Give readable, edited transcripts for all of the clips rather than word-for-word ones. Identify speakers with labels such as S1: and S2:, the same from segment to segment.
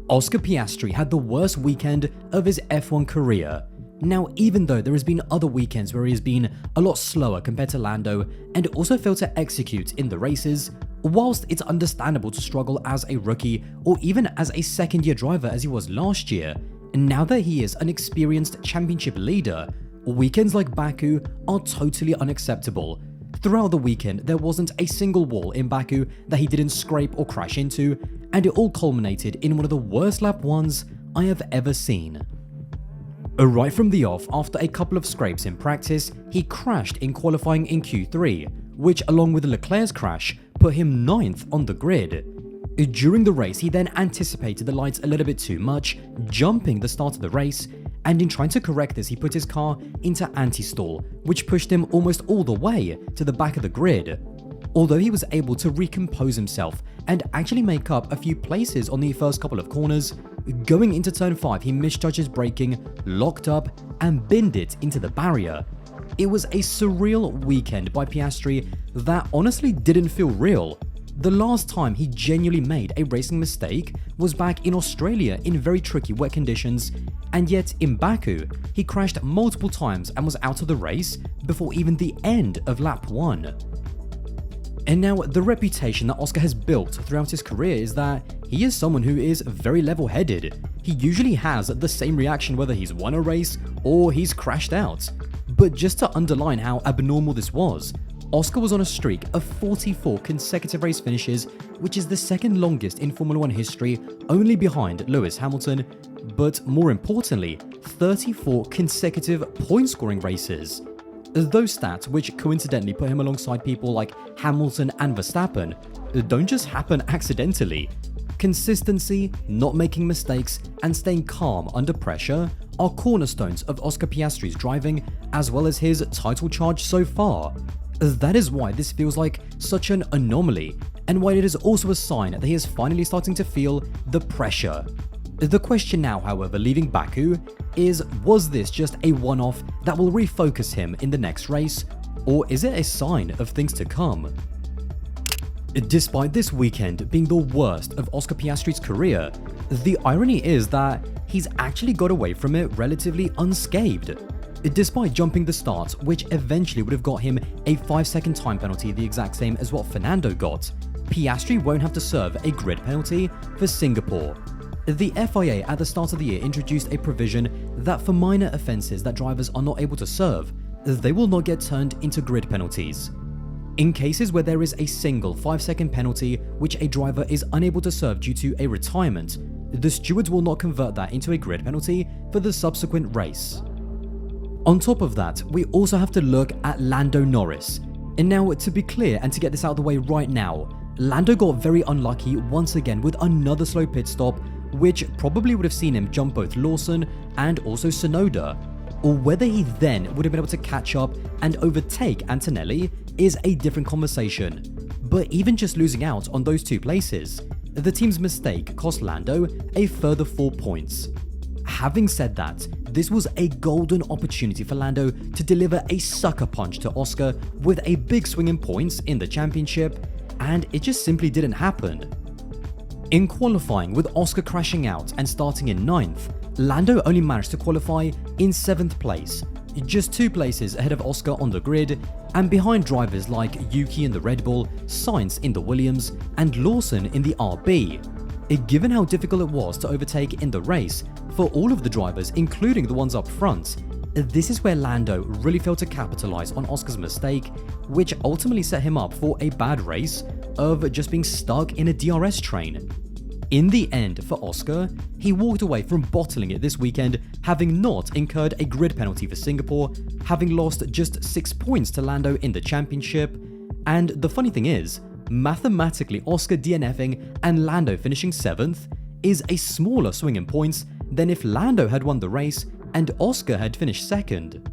S1: Oscar Piastri had the worst weekend of his F1 career. Now, even though there has been other weekends where he has been a lot slower compared to Lando and also failed to execute in the races, whilst it's understandable to struggle as a rookie or even as a second-year driver as he was last year, now that he is an experienced championship leader, weekends like Baku are totally unacceptable. Throughout the weekend, there wasn't a single wall in Baku that he didn't scrape or crash into, and it all culminated in one of the worst lap ones I have ever seen. Right from the off, after a couple of scrapes in practice, he crashed in qualifying in Q3, which along with Leclerc's crash, put him 9th on the grid. During the race, he then anticipated the lights a little bit too much, jumping the start of the race, and in trying to correct this, he put his car into anti-stall, which pushed him almost all the way to the back of the grid. Although he was able to recompose himself and actually make up a few places on the first couple of corners, going into turn 5 he misjudged his braking, locked up, and binned it into the barrier. It was a surreal weekend by Piastri that honestly didn't feel real. The last time he genuinely made a racing mistake was back in Australia in very tricky wet conditions, and yet in Baku, he crashed multiple times and was out of the race before even the end of lap 1. And now, the reputation that Oscar has built throughout his career is that he is someone who is very level-headed. He usually has the same reaction whether he's won a race or he's crashed out. But just to underline how abnormal this was, Oscar was on a streak of 44 consecutive race finishes, which is the second longest in Formula 1 history, only behind Lewis Hamilton, but more importantly, 34 consecutive point-scoring races. Those stats, which coincidentally put him alongside people like Hamilton and Verstappen, don't just happen accidentally. Consistency, not making mistakes, and staying calm under pressure are cornerstones of Oscar Piastri's driving, as well as his title charge so far. That is why this feels like such an anomaly, and why it is also a sign that he is finally starting to feel the pressure. The question now, however, leaving Baku is, was this just a one-off that will refocus him in the next race, or is it a sign of things to come? Despite this weekend being the worst of Oscar Piastri's career, the irony is that he's actually got away from it relatively unscathed. Despite jumping the start, which eventually would have got him a 5-second time penalty, the exact same as what Fernando got, Piastri won't have to serve a grid penalty for Singapore. The FIA at the start of the year introduced a provision that for minor offences that drivers are not able to serve, they will not get turned into grid penalties. In cases where there is a single 5-second penalty which a driver is unable to serve due to a retirement, the stewards will not convert that into a grid penalty for the subsequent race. On top of that, we also have to look at Lando Norris. And now, to be clear and to get this out of the way right now, Lando got very unlucky once again with another slow pit stop, which probably would have seen him jump both Lawson and also Tsunoda. Or whether he then would have been able to catch up and overtake Antonelli is a different conversation. But even just losing out on those two places, the team's mistake cost Lando a further 4 points. Having said that, this was a golden opportunity for Lando to deliver a sucker punch to Oscar with a big swing in points in the championship, and it just simply didn't happen. In qualifying, with Oscar crashing out and starting in 9th, Lando only managed to qualify in 7th place, just 2 places ahead of Oscar on the grid, and behind drivers like Yuki in the Red Bull, Sainz in the Williams, and Lawson in the RB. Given how difficult it was to overtake in the race for all of the drivers, including the ones up front, this is where Lando really failed to capitalize on Oscar's mistake, which ultimately set him up for a bad race of just being stuck in a DRS train. In the end, for Oscar, he walked away from bottling it this weekend, having not incurred a grid penalty for Singapore, having lost just 6 points to Lando in the championship, and the funny thing is, mathematically Oscar DNFing and Lando finishing 7th is a smaller swing in points than if Lando had won the race and Oscar had finished 2nd.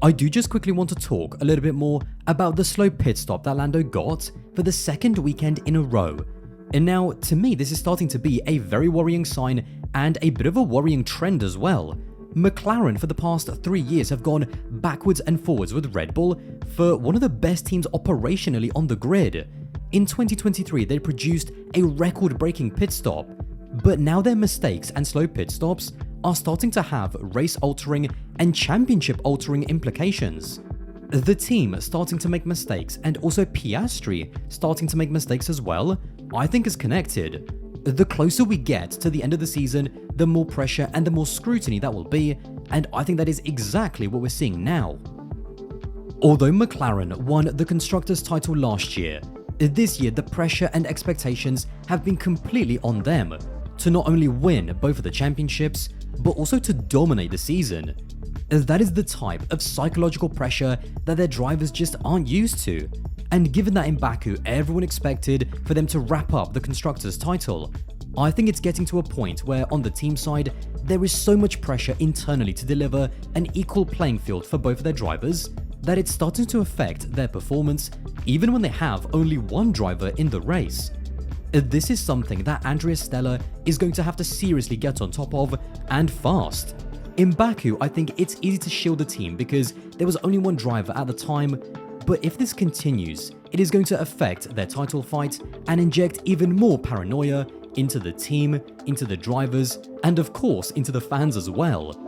S1: I do just quickly want to talk a little bit more about the slow pit stop that Lando got for the 2nd weekend in a row. And now, to me, this is starting to be a very worrying sign and a bit of a worrying trend as well. McLaren for the past 3 years have gone backwards and forwards with Red Bull for one of the best teams operationally on the grid. In 2023, they produced a record-breaking pit stop. But now their mistakes and slow pit stops are starting to have race-altering and championship-altering implications. The team starting to make mistakes and also Piastri starting to make mistakes as well, I think is connected. The closer we get to the end of the season, the more pressure and the more scrutiny that will be, and I think that is exactly what we're seeing now. Although McLaren won the Constructors' title last year, this year the pressure and expectations have been completely on them to not only win both of the championships, but also to dominate the season. That is the type of psychological pressure that their drivers just aren't used to. And given that in Baku everyone expected for them to wrap up the Constructors' title, I think it's getting to a point where on the team side, there is so much pressure internally to deliver an equal playing field for both of their drivers that it's starting to affect their performance even when they have only one driver in the race. This is something that Andrea Stella is going to have to seriously get on top of, and fast. In Baku, I think it's easy to shield the team because there was only one driver at the time, but if this continues, it is going to affect their title fight and inject even more paranoia into the team, into the drivers, and of course into the fans as well.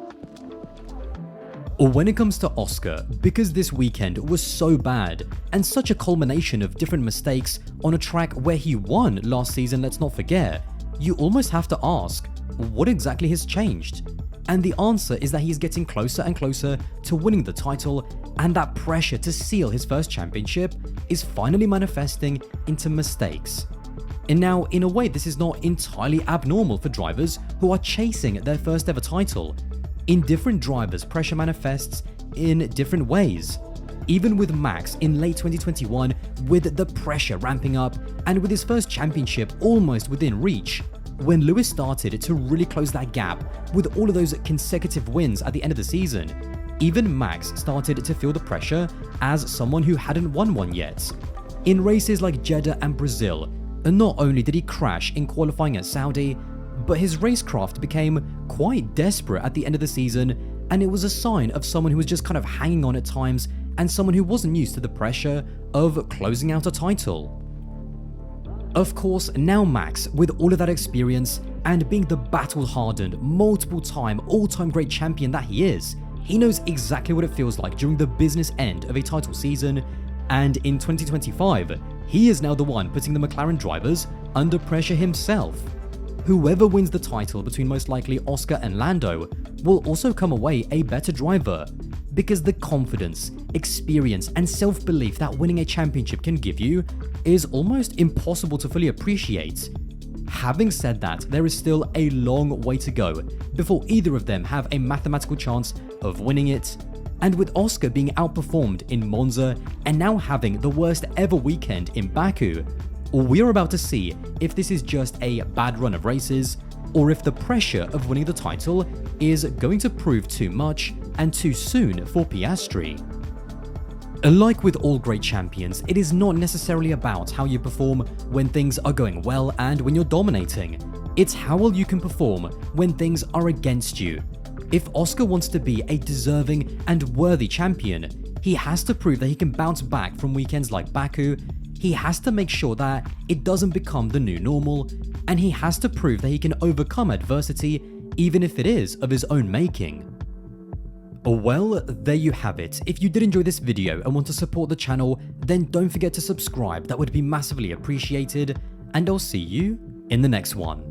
S1: Or when it comes to Oscar, because this weekend was so bad and such a culmination of different mistakes on a track where he won last season, let's not forget, you almost have to ask, what exactly has changed? And the answer is that he's getting closer and closer to winning the title, and that pressure to seal his first championship is finally manifesting into mistakes. And now, in a way, this is not entirely abnormal for drivers who are chasing their first ever title. In different drivers, pressure manifests in different ways. Even with Max in late 2021, with the pressure ramping up and with his first championship almost within reach, when Lewis started to really close that gap with all of those consecutive wins at the end of the season, even Max started to feel the pressure as someone who hadn't won one yet. In races like Jeddah and Brazil, not only did he crash in qualifying at Saudi, but his racecraft became quite desperate at the end of the season, and it was a sign of someone who was just kind of hanging on at times and someone who wasn't used to the pressure of closing out a title. Of course, now Max, with all of that experience and being the battle-hardened, multiple-time, all-time great champion that he is, he knows exactly what it feels like during the business end of a title season, and in 2025, he is now the one putting the McLaren drivers under pressure himself. Whoever wins the title between most likely Oscar and Lando will also come away a better driver, because the confidence, experience, and self-belief that winning a championship can give you is almost impossible to fully appreciate. Having said that, there is still a long way to go before either of them have a mathematical chance of winning it, and with Oscar being outperformed in Monza and now having the worst ever weekend in Baku, we are about to see if this is just a bad run of races, or if the pressure of winning the title is going to prove too much and too soon for Piastri. Like with all great champions, it is not necessarily about how you perform when things are going well and when you're dominating. It's how well you can perform when things are against you. If Oscar wants to be a deserving and worthy champion, he has to prove that he can bounce back from weekends like Baku. He has to make sure that it doesn't become the new normal, and he has to prove that he can overcome adversity even if it is of his own making. Well, there you have it. If you did enjoy this video and want to support the channel, then don't forget to subscribe, that would be massively appreciated, and I'll see you in the next one.